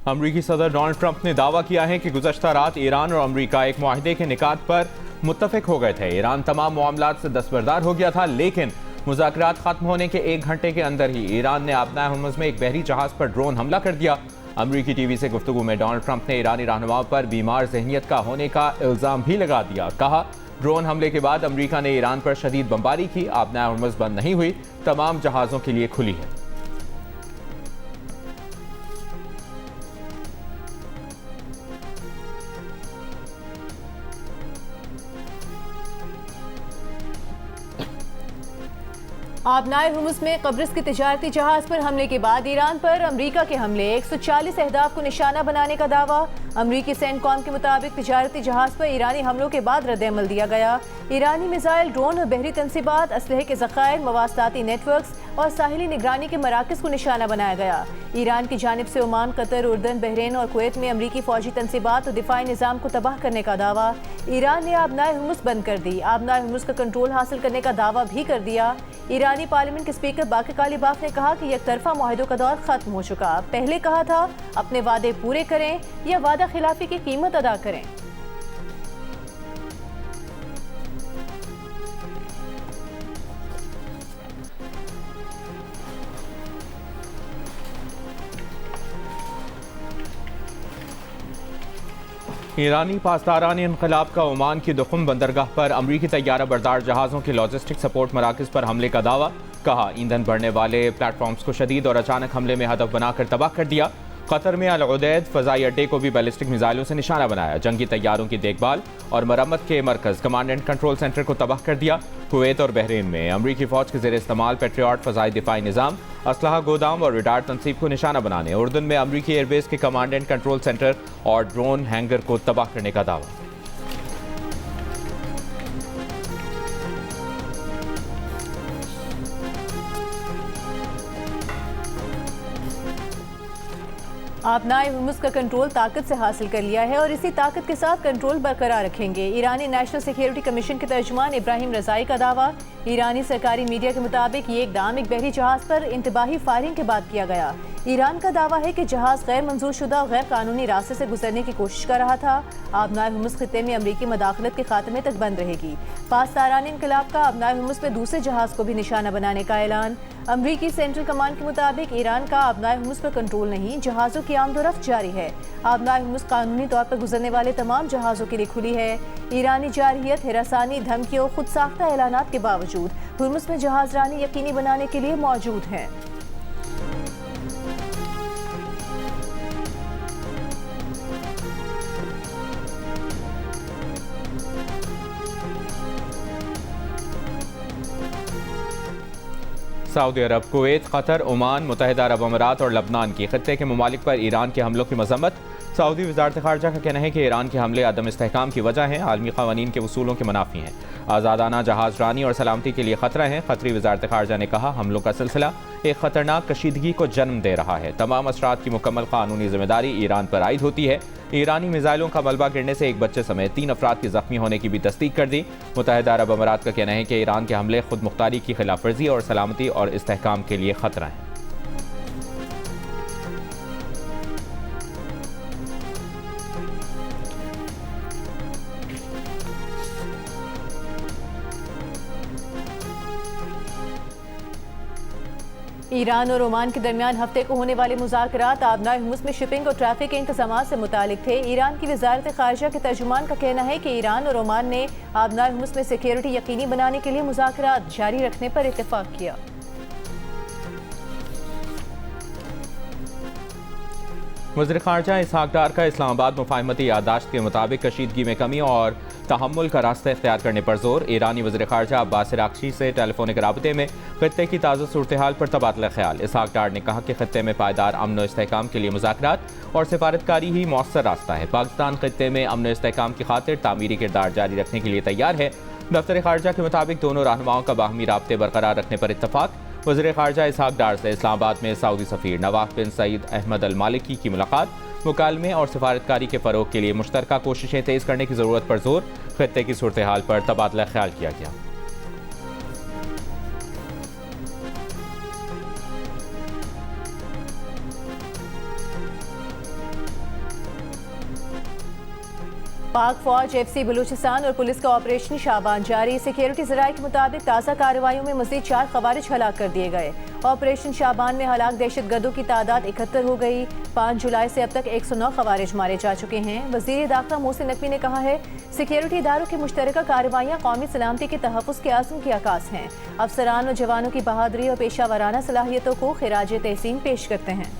अमरीकी सदर Donald Trump ने दावा किया है कि गुज़श्ता रात ईरान और अमरीका एक मुआहदे के निकात पर मुत्तफिक हो गए थे। ईरान तमाम मामलात से दस्तबरदार हो गया था, लेकिन मुज़ाकरात खत्म होने के 1 घंटे के अंदर ही ईरान ने आबनाए हुर्मुज़ में एक बहरी जहाज पर ड्रोन हमला कर दिया। अमरीकी टीवी से गुफ्तगू में डोनाल्ड ट्रंप ने ईरानी रहनुमाओं पर बीमार ज़हनियत का होने का इल्ज़ाम भी लगा दिया। कहा, ड्रोन हमले के बाद अमरीका ने ईरान पर शदीद बमबारी की। आबनाए हुर्मुज़ बंद नहीं हुई, तमाम जहाज़ों के लिए खुली है। आबनाए हुर्मुज़ में कब्रिस के तिजारती जहाज पर हमले के बाद ईरान पर अमरीका के हमले, 140 अहदाफ को निशाना बनाने का दावा। अमरीकी सेंटकॉम के मुताबिक तिजारती जहाज पर ईरानी हमलों के बाद रद्द-ए-अमल दिया गया। ईरानी मिसाइल, ड्रोन और बहरी तनसीबात, असलहे के ज़खायर, मवासलाती नेटवर्क्स और साहिली निगरानी के मराकज़ को निशाना बनाया गया। ईरान की जानिब से ओमान, कतर, उर्दन, बहरीन और कुवैत में अमरीकी फौजी तनसीबात और दिफाई निज़ाम को तबाह करने का दावा। ईरान ने आबनाए हुर्मुज़ बंद कर दी, आबनाए हुर्मुज़ का कंट्रोल हासिल करने का दावा भी कर दिया। ईरानी पार्लियामेंट के स्पीकर बाक़िर कालिबाफ ने कहा कि यकतरफा मुआहदों का दौर खत्म हो चुका। पहले कहा था अपने वादे पूरे करें या वादा खिलाफी की कीमत अदा करें। ईरानी पासदारान इनकलाब का ओमान की दुखुम बंदरगाह पर अमरीकी तैयारा बरदार जहाज़ों के लॉजिस्टिक सपोर्ट मराकज़ पर हमले का दावा। कहा, ईंधन भरने वाले प्लेटफॉर्म्स को शदीद और अचानक हमले में हदफ बनाकर तबाह कर दिया। कतर में अल उदैद फ़ज़ाई अड्डे को भी बैलिस्टिक मिसाइलों से निशाना बनाया। जंगी तैयारों की देखभाल और मरम्मत के मरकज़ कमांड एंड कंट्रोल सेंटर को तबाह कर दिया। कुवैत और बहरीन में अमरीकी फ़ौज के ज़ेर इस्तेमाल पेट्रियट फ़ज़ाई दिफाई निज़ाम, असलहा गोदाम और रडार तनसीब को निशाना बनाने। उर्दन में अमरीकी एयरबेस के कमांड एंड कंट्रोल सेंटर और ड्रोन हैंगर को तबाह करने का दावा। आबनाए हुर्मुज़ का कंट्रोल ताकत से हासिल कर लिया है और इसी ताकत के साथ कंट्रोल बरकरार रखेंगे। ईरानी नेशनल सिक्योरिटी कमीशन के तर्जुमान इब्राहिम रज़ाई का दावा। ईरानी सरकारी मीडिया के मुताबिक ये इक़दाम एक बहरी जहाज पर इंतबाही फायरिंग के बाद किया गया। ईरान का दावा है कि जहाज गैर मंजूर शुदा और गैर कानूनी रास्ते से गुजरने की कोशिश कर रहा था। आबनाए हुर्मुज़ खित्ते में अमरीकी मदाखलत के खात्मे तक बंद रहेगी। पासदारान इनकलाब का आबनाए हुर्मुज़ में दूसरे जहाज को भी निशाना बनाने का ऐलान। अमरीकी सेंट्रल कमांड के मुताबिक ईरान का आबनाए हुर्मुज़ पर कंट्रोल नहीं, जहाज़ों की आमदोरफ्त जारी है। आबनाए हुर्मुज़ कानूनी तौर पर गुजरने वाले तमाम जहाज़ों के लिए खुली है। ईरानी जारहियत, हिरासानी, धमकियों, खुद साख्ता ऐलानात के बावजूद हुर्मुज़ में जहाज़रानी यकीनी बनाने के लिए मौजूद हैं। सऊदी अरब, कुवैत, कतर, ओमान, मुत्तहिदा अरब अमारात और लबनान की खत्ते के ममालिक पर ईरान के हमलों की मजम्मत। सऊदी वज़ारत ख़ारजा का कहना है कि ईरान के हमले अदम इस्तेहकाम की वजह हैं, आलमी क़वानीन के उसूलों के मुनाफी हैं, आज़ादाना जहाज़रानी और सलामती के लिए ख़तरा है। क़तरी वज़ारत ख़ारजा ने कहा, हमलों का सिलसिला एक ख़तरनाक कशीदगी को जन्म दे रहा है। तमाम असरात की मुकम्मल कानूनी जिम्मेदारी ईरान पर आयद होती है। ईरानी मिसाइलों का मलबा गिरने से एक बच्चे समेत 3 अफराद के ज़ख्मी होने की भी तस्दीक कर दी। मुत्तहिदा अरब अमारात का कहना है कि ईरान के हमले खुद मुख्तारी की खिलाफ वर्जी और सलामती और इस्तेहकाम के लिए ख़तरा है। ईरान और ओमान के दरमियान हफ्ते को होने वाले मुज़ाकरात आबनाए हुर्मुज़ में शिपिंग और ट्रैफिक के इंतजाम से मुतालिक थे। ईरान की वज़ारत ख़ारिजा के तर्जुमान का कहना है कि ईरान और ओमान ने आबनाए हुर्मुज़ में सिक्योरिटी यकीनी बनाने के लिए मुज़ाकरात जारी रखने पर इत्तेफाक किया। वज़ीर ख़ारजा इसहाक़ डार का इस्लामाबाद मुफ़ाहमती याददाश्त के मुताबिक कशीदगी में कमी और तहम्मुल का रास्ता इख्तियार करने पर जोर। ईरानी वज़ीर ख़ारजा अब्बास इराक़ची से टेलीफोनिक राबते में खित्ते की ताज़ा सूरत हाल पर तबादला ख्याल। इसहाक़ डार ने कहा कि खित्ते में पायदार अमन व इस्तेहकाम के लिए मुज़ाकरात और सिफारतकारी ही मौसर रास्ता है। पाकिस्तान खित्ते में अमन व इस्तेहकाम की खातिर तामीरी किरदार जारी रखने के लिए तैयार है। दफ्तर ख़ारजा के मुताबिक दोनों रहनुमाओं का बाहमी राब्ते बरकरार रखने पर इत्तफाक। वज़ीर ख़ारजा इसहाक़ डार से इस्लामाबाद में सऊदी सफ़ीर नवाफ बिन सईद अहमद अल मालिकी की मुलाकात। मुकालमे और सिफारतकारी के फ़रोग़ के लिए मुश्तरका कोशिशें तेज़ करने की ज़रूरत पर जोर। खित्ते की सूरत हाल पर तबादला ख्याल किया गया। पाक फौज, FC बलूचिस्तान और पुलिस का ऑपरेशन शाबान जारी। सिक्योरिटी ज़राए के मुताबिक ताज़ा कार्रवाइयों में मज़ीद 4 खवारिज हलाक कर दिए गए। ऑपरेशन शाबान में हलाक दहशतगर्दों की तादाद 71 हो गई। 5 जुलाई से अब तक 109 खवारिज मारे जा चुके हैं। वज़ीर दाखिला मोहसिन नकवी ने कहा है, सिक्योरिटी इदारों की मुश्तरका कार्रवाइयाँ कौमी सलामती के तहफ़्फ़ुज़ के आज़म की अक्कास हैं। अफसरान और जवानों की बहादुरी और पेशा वराना सलाहियतों को खिराज तहसीन पेश करते हैं।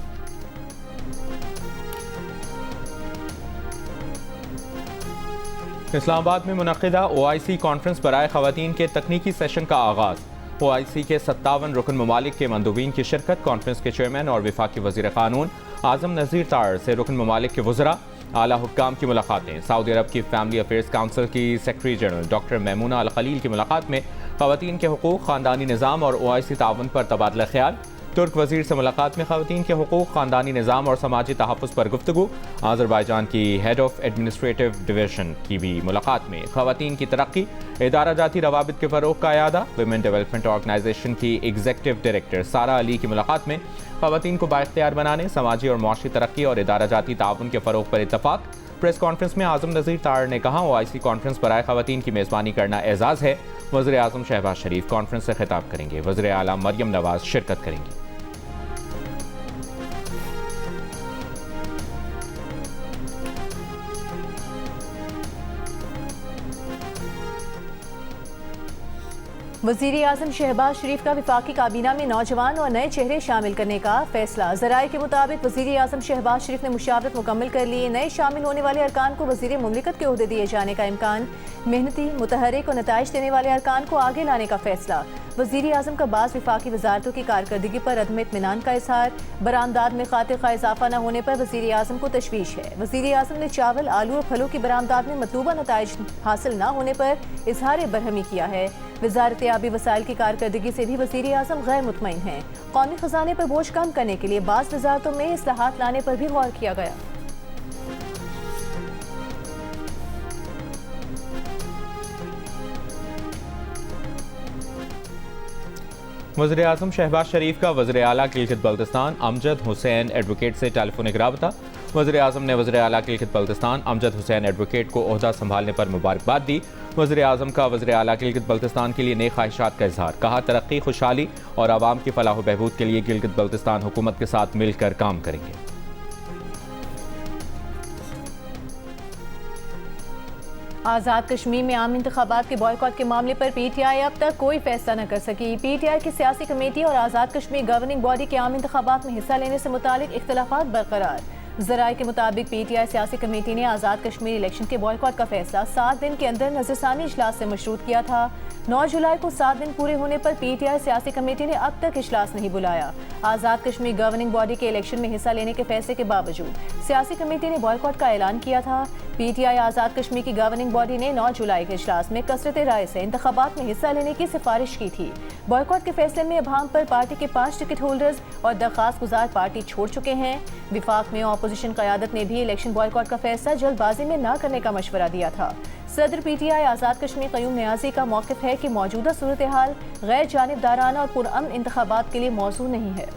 इस्लामाबाद में मुनक़िदा OIC कॉन्फ्रेंस बराए ख़वातीन के तकनीकी सेशन का आगाज़। OIC के 57 रुकन ममालिक के मंदूबीन की शिरकत। कॉन्फ्रेंस के चेयरमैन और वफाकी वज़ीर क़ानून आज़म नज़ीर तार से रुकन ममालिक के वज़रा, आला हुक्काम की मुलाकातें। सऊदी अरब की फैमिली अफेयर्स काउंसिल की सेक्रेटरी जनरल डॉक्टर मैमूना अल खलील की मुलाकात में ख़वातीन के हुकूक़, ख़ानदानी निज़ाम और OIC ताउन पर तबादला ख्याल। तुर्क वज़ीर से मुलाकात में ख़वातीन के हुकूक़, ख़ानदानी निज़ाम और समाजी तहफ़्फ़ुज़ पर गुफ्तगू। आज़रबाईजान की हेड ऑफ एडमिनिस्ट्रेटिव डिवीज़न की भी मुलाकात में ख़वातीन की तरक्की, इदारा जाती रवाबित के फ़रोग़ का यादा। विमेन डेवलपमेंट ऑर्गेनाइजेशन की एग्जीक्यूटिव डायरेक्टर सारा अली की मुलाकात में ख़वातीन को बाइख्तियार बनाने, समाजी और मुआशी तरक्की और इदारा जाती ताउन के फ़रोग़ पर इत्तफ़ाक़। प्रेस कॉन्फ्रेंस में आज़म नज़ीर तार ने कहा, OIC कॉन्फ्रेंस बराए ख़वातीन की मेज़बानी करना एज़ाज़ है। वज़ीर आज़म शहबाज शरीफ कॉन्फ्रेंस से खिताब करेंगे। वज़ीर आला मरियम नवाज़ शिरकत करेंगी। वज़ीर आज़म शहबाज शरीफ का वफाकी काबीना में नौजवान और नए चेहरे शामिल करने का फैसला। ज़राए के मुताबिक वज़ीर आज़म शहबाज शरीफ ने मुशावरत मुकम्मल कर ली। नए शामिल होने वाले अरकान को वज़ीर मुमलिकत के ओहदे दिए जाने का इम्कान। मेहनती, मुतहरिक और नताइज देने वाले अरकान को आगे लाने का फैसला। वज़ीर आज़म का बाज़ वफाकी वज़ारतों की कारकर्दगी पर अदम इत्मीनान का इज़हार। बरामदात में खातिर खा इजाफा न होने पर वज़ीर आज़म को तशवीश है। वज़ीर आज़म ने चावल, आलू और फलों की बरामदात में मतलूबा नताइज हासिल न होने पर इज़हार बरहमी किया है। वज़ारत आबी वसाइल की कारकर्दगी से भी वज़ीर आज़म गैर मुतमईन हैं। कौमी ख़जाने पर बोझ कम करने के लिए बाज़ वज़ारतों में इस्लाहात लाने पर भी गौर किया गया। वज़ीर आज़म शहबाज शरीफ का वज़ीर आला गिलगित बल्तिस्तान अमजद हुसैन एडवोकेट से टेलीफोनिक राबता। वज़ीर आज़म ने वज़ीर आला गिलगित बल्तिस्तान अमजद हुसैन एडवोकेट को ओहदा संभालने पर मुबारकबाद दी। वज़ीर आज़म का वज़ीर आला गिलगित बल्तिस्तान के लिए नई ख्वाहिशात का इज़हार। कहा, तरक्की, खुशहाली और आवाम की फलाह व बहबूद के लिए गिलगित बल्तिस्तान हुकूमत के साथ मिलकर काम करेंगे। आज़ाद कश्मीर में आम इंतखाबात के बॉयकॉट के मामले पर PTI अब तक कोई फैसला न कर सकी। PTI की सियासी कमेटी और आज़ाद कश्मीर गवर्निंग बॉडी के आम इंतखाबात में हिस्सा लेने से मुतालिक इख्तलाफात बरकरार। ज़राए के मुताबिक PTI सियासी कमेटी ने आज़ाद कश्मीर इलेक्शन के बॉयकॉट का फैसला 7 दिन के अंदर नज़रसानी इजलास से मशरूत किया था। 9 जुलाई को 7 दिन पूरे होने पर PTI सियासी कमेटी ने अब तक इजलास नहीं बुलाया। आज़ाद कश्मीर गवर्निंग बॉडी के इलेक्शन में हिस्सा लेने के फैसले के बावजूद सियासी कमेटी ने बॉयकॉट का ऐलान किया था। PTI आज़ाद कश्मीर की गवर्निंग बॉडी ने 9 जुलाई के इजलास में कसरत राय से इंतखाबात में हिस्सा लेने की सिफारिश की थी। बॉयकॉट के फैसले में अभाम पर पार्टी के 5 टिकट होल्डर्स और दरख्वास्त गुजार पार्टी छोड़ चुके हैं। विफाक में अपोजिशन क़यादत ने भी इलेक्शन बॉयकॉट का फैसला जल्दबाजी में न करने का मशवरा दिया था। सदर PTI आज़ाद कश्मीर क़य्यूम नियाज़ी का मौक़िफ़ है कि मौजूदा सूरत हाल गैर जानिबदाराना और पुरअमन इंतखाबात के लिए मौजू नहीं है।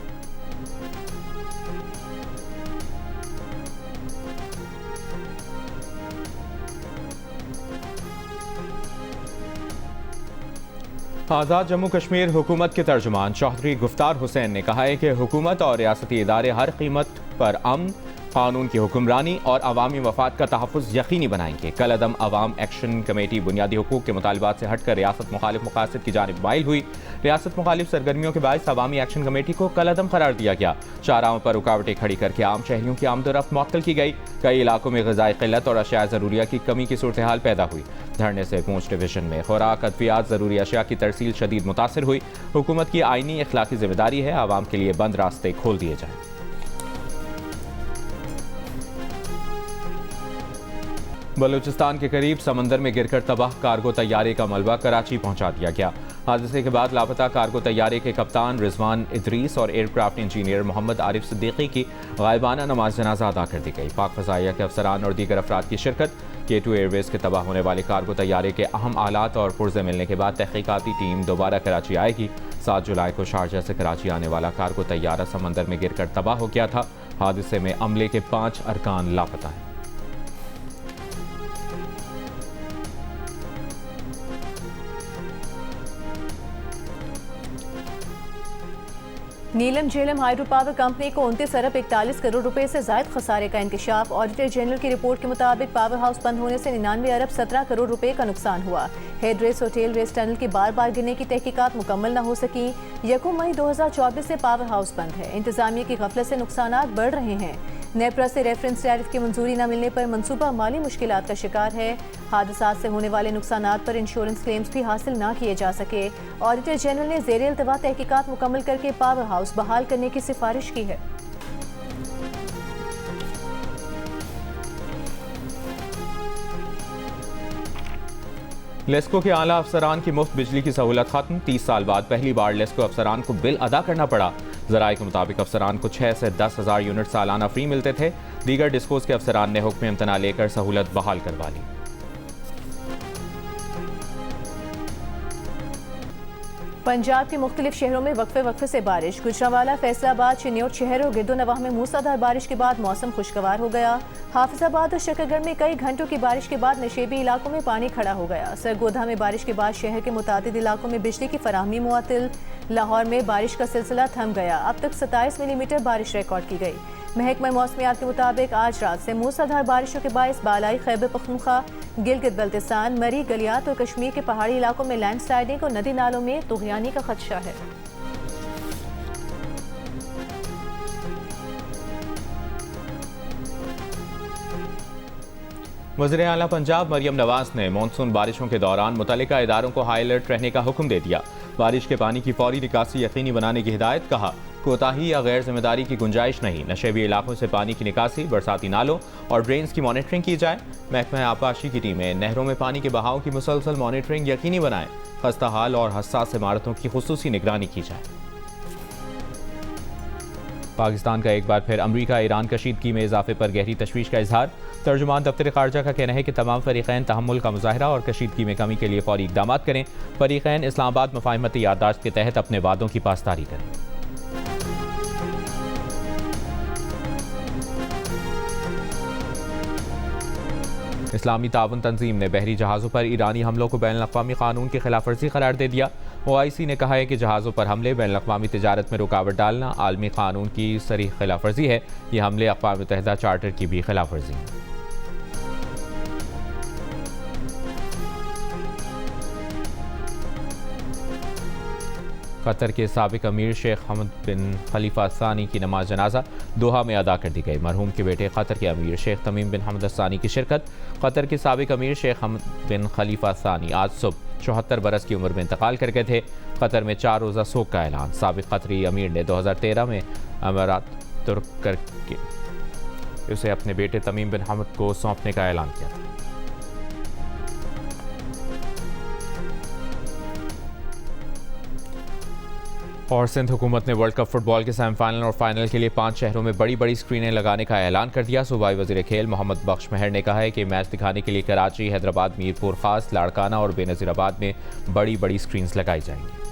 आज़ाद जम्मू कश्मीर हुकूमत के तर्जुमान चौधरी गुफ्तार हुसैन ने कहा है कि हुकूमत और रियासती इदारे हर कीमत पर अमन, कानून की हुक्मरानी और अवामी मफाद का तहफ़्फ़ुज़ यकीनी बनाएंगे। कल अदम अवाम एक्शन कमेटी बुनियादी हुकूक के मुतालबात से हटकर रियासत मुखालिफ मकासद की जानिब माइल हुई। रियासत मुखालिफ सरगर्मियों के बायस अवामी एक्शन कमेटी को कल अदम करार दिया गया। चाराहों पर रुकावटें खड़ी करके आम शहरियों की आमदोरफ्त मुअत्तल की गई। कई इलाकों में ग़िज़ाई क़िल्लत और अशिया ज़रूरिया की कमी की सूरत हाल पैदा हुई। धरने से पूंछ डिवीज़न में खुराक, अद्वियात, ज़रूरी अशिया की तरसील शदीद मुतासिर हुई। हुकूमत की आइनी अखलाकी जिम्मेदारी है आवाम के लिए बंद रास्ते खोल दिए जाएँ। बलूचिस्तान के करीब समंदर में गिरकर तबाह कार्गो तैयारे का मलबा कराची पहुंचा दिया गया। हादसे के बाद लापता कार्गो तैयारे के कप्तान रिजवान इदरीस और एयरक्राफ्ट इंजीनियर मोहम्मद आरिफ सिद्दीकी की गायबाना नमाज जनाजा अदा कर दी गई। पाक फ़ज़ाइया के अफसरान और दीगर अफराद की शिरकत। K2 एयरवेज के तबाह होने वाले कार्गो तैयारे के अहम आलात और पुर्जे मिलने के बाद तहकीकाती टीम दोबारा कराची आएगी। 7 जुलाई को शारजा से कराची आने वाला कार्गो तैयारा समंदर में गिरकर तबाह हो गया था। हादसे में अमले के 5 अरकान लापता हैं। नीलम झेलम हाइड्रो पावर कंपनी को 29 अरब 41 करोड़ रुपए से जायद खसारे का इंकशाफ। ऑडिटर जनरल की रिपोर्ट के मुताबिक पावर हाउस बंद होने से 99 अरब 17 करोड़ रुपए का नुकसान हुआ। हेड रेस और टेल रेस टनल की बार बार गिरने की तहकीकात मुकम्मल न हो सकी। 1 मई 2024 से पावर हाउस बंद है। इंतजामिया की गफलत से नुकसान बढ़ रहे हैं। नेपरा से रेफरेंस टैरिफ की मंजूरी न मिलने पर मनसूबा माली मुश्किलात का शिकार है। हादसात से होने वाले नुकसानात पर इंश्योरेंस क्लेम्स भी हासिल न किए जा सके। ऑडिटर जनरल ने ज़ेरे इल्तवा तहकीकात मुकम्मल करके पावर हाउस बहाल करने की सिफारिश की है। लेस्को के आला अफसरान की मुफ्त बिजली की सहूलत खत्म। 30 साल बाद पहली बार लेस्को अफसरान को बिल अदा करना पड़ा। ज़राए के मुताबिक अफसरान को 6 से 10 हज़ार यूनिट सालाना फ्री मिलते थे। दीगर डिस्कोस के अफसरान ने हुक्म इम्तना लेकर सहूलत बहाल करवा ली। पंजाब के मुख्तलिफ शहरों में वक्फे से बारिश। गुजरांवाला, फैसलाबाद, चिन्नौर शहर और गिरदोनवाह में मूसलाधार बारिश के बाद मौसम खुशगवार हो गया। हाफिजाबाद और शकरगढ़ में कई घंटों की बारिश के बाद नशेबी इलाकों में पानी खड़ा हो गया। सरगोधा में बारिश के बाद शहर के मुतादिद इलाकों में बिजली की फराहमी मुअत्तल। लाहौर में बारिश का सिलसिला थम गया। अब तक 27 मिलीमीटर बारिश रिकॉर्ड की गई। महकमा मौसमियात के मुताबिक आज रात से मूसलाधार बारिशों के बायस बालाई खैबर पख्तूनख्वा, गिलगित बल्तिस्तान, मरी, गलियात और कश्मीर के पहाड़ी इलाकों में लैंडस्लाइडिंग और नदी नालों में तुग़यानी का खदशा है। वज़ीर आला पंजाब मरियम नवाज ने मानसून बारिशों के दौरान मुतल्लिका इदारों को हाई अलर्ट रहने का हुक्म दे दिया। बारिश के पानी की फौरी निकासी यकीनी बनाने की हिदायत। कहा, कोताही या गैर जिम्मेदारी की गुंजाइश नहीं। नशेबी इलाकों से पानी की निकासी, बरसाती नालों और ड्रेन्स की मॉनिटरिंग की जाए। महकमा आबपाशी की टीमें नहरों में पानी के बहाव की मुसलसल मॉनिटरिंग यकीनी बनाएं। खस्ता हाल और हसास इमारतों की खुसूसी निगरानी की जाए। पाकिस्तान का एक बार फिर अमरीका ईरान कशीदगी में इजाफे पर गहरी तशवीश का इजहार। तर्जुमान दफ्तर खारजा का कहना है कि तमाम फरीकैन तहम्मुल का मुजाहरा और कशीदगी में कमी के लिए फौरी इक़दाम करें। फरीकैन इस्लामाबाद मुफाहिमती याददाश्त के तहत अपने वादों की पासदारी करें। इस्लामी ताउन तंजीम ने बहरी जहाज़ों पर ईरानी हमलों को बैनुल-अक़वामी कानून की खिलाफ वर्जी करार दे दिया। OIC ने कहा है कि जहाज़ों पर हमले बैनुल-अक़वामी तिजारत में रुकावट डालना आलमी कानून की सरीह खिलाफ वर्जी है। ये हमले अक़वाम मुत्तहिदा चार्टर की भी खिलाफ वर्जी है। कतर के साबिक अमीर शेख हमद बिन खलीफा सानी की नमाज जनाजा दोहा में अदा कर दी गई। मरहूम के बेटे कतर के अमीर शेख तमीम बिन हमद सानी की शिरकत। कतर के साबिक अमीर शेख हमद बिन खलीफा सानी आज सुबह 74 बरस की उम्र में इंतकाल कर गए थे। कतर में 4 रोज़ा सोग का ऐलान। साबिक कतरी अमीर ने 2013 में अमारात तुर्क करके उसे अपने बेटे तमीम बिन हमद को सौंपने का ऐलान किया था। और सिंध हुकूमत ने वर्ल्ड कप फुटबॉल के सेमीफाइनल और फाइनल के लिए 5 शहरों में बड़ी बड़ी स्क्रीनें लगाने का ऐलान कर दिया। सूबाई वज़ीर खेल मोहम्मद बख्श महर ने कहा है कि मैच दिखाने के लिए कराची, हैदराबाद, मीरपुर खास, लाड़काना और बेनज़ीराबाद में बड़ी बड़ी स्क्रीन्स लगाई जाएंगी।